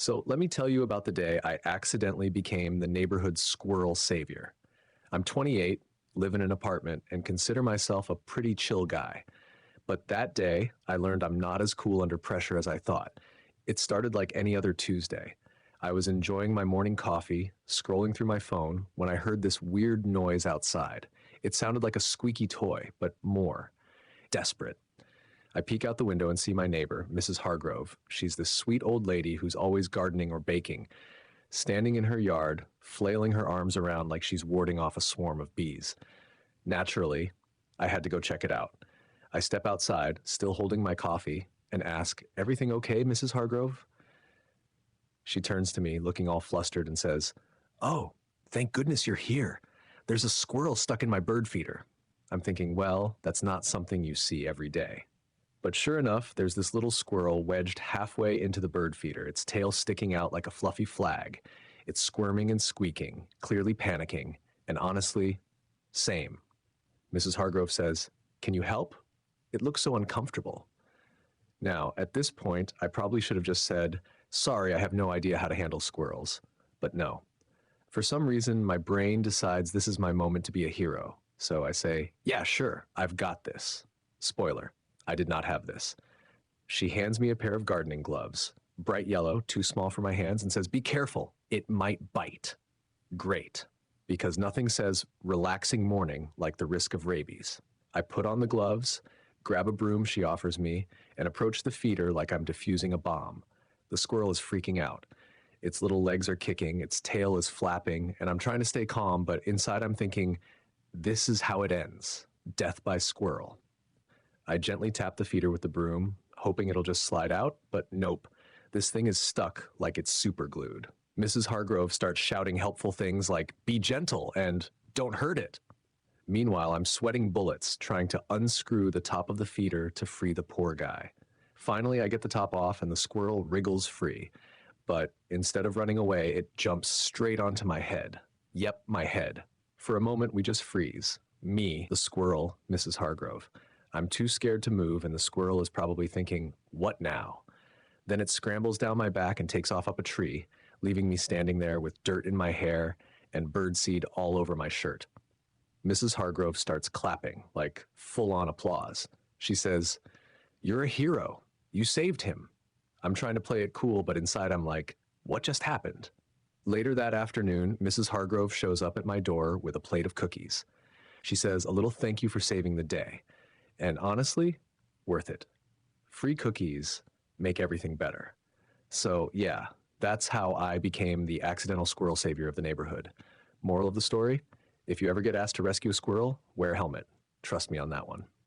So let me tell you about the day I accidentally became the neighborhood squirrel savior. I'm 28, live in an apartment, and consider myself a pretty chill guy. But that day, I learned I'm not as cool under pressure as I thought. It started like any other Tuesday. I was enjoying my morning coffee, scrolling through my phone, when I heard this weird noise outside. It sounded like a squeaky toy, but more. Desperate. I peek out the window and see my neighbor, Mrs. Hargrove. She's this sweet old lady who's always gardening or baking, standing in her yard, flailing her arms around like she's warding off a swarm of bees. Naturally, I had to go check it out. I step outside, still holding my coffee, and ask, "Everything okay, Mrs. Hargrove?" She turns to me, looking all flustered, and says, "Oh, thank goodness you're here. There's a squirrel stuck in my bird feeder." I'm thinking, well, that's not something you see every day. But sure enough, there's this little squirrel wedged halfway into the bird feeder, its tail sticking out like a fluffy flag. It's squirming and squeaking, clearly panicking, and honestly, same. Mrs. Hargrove says, "Can you help? It looks so uncomfortable." Now, at this point, I probably should have just said, "Sorry, I have no idea how to handle squirrels." But no. For some reason, my brain decides this is my moment to be a hero. So I say, "Yeah, sure, I've got this." Spoiler, I did not have this. She hands me a pair of gardening gloves, bright yellow, too small for my hands, and says, "Be careful, it might bite." Great, because nothing says relaxing morning like the risk of rabies. I put on the gloves, grab a broom she offers me, and approach the feeder like I'm defusing a bomb. The squirrel is freaking out. Its little legs are kicking, its tail is flapping, and I'm trying to stay calm, but inside I'm thinking, this is how it ends. Death by squirrel. I gently tap the feeder with the broom, hoping it'll just slide out, but nope. This thing is stuck like it's super glued. Mrs. Hargrove starts shouting helpful things like, "Be gentle," and "Don't hurt it." Meanwhile, I'm sweating bullets, trying to unscrew the top of the feeder to free the poor guy. Finally, I get the top off and the squirrel wriggles free. But instead of running away, it jumps straight onto my head. Yep, my head. For a moment, we just freeze. Me, the squirrel, Mrs. Hargrove. I'm too scared to move, and the squirrel is probably thinking, "What now?" Then it scrambles down my back and takes off up a tree, leaving me standing there with dirt in my hair and birdseed all over my shirt. Mrs. Hargrove starts clapping, like full-on applause. She says, "You're a hero. You saved him." I'm trying to play it cool, but inside I'm like, what just happened? Later that afternoon, Mrs. Hargrove shows up at my door with a plate of cookies. She says, "A little thank you for saving the day." And honestly, worth it. Free cookies make everything better. So yeah, that's how I became the accidental squirrel savior of the neighborhood. Moral of the story, if you ever get asked to rescue a squirrel, wear a helmet. Trust me on that one.